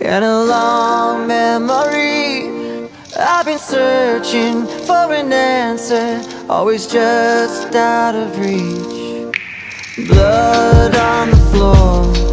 and a long memory. I've been searching for an answer, always just out of reach. Blood on the floor,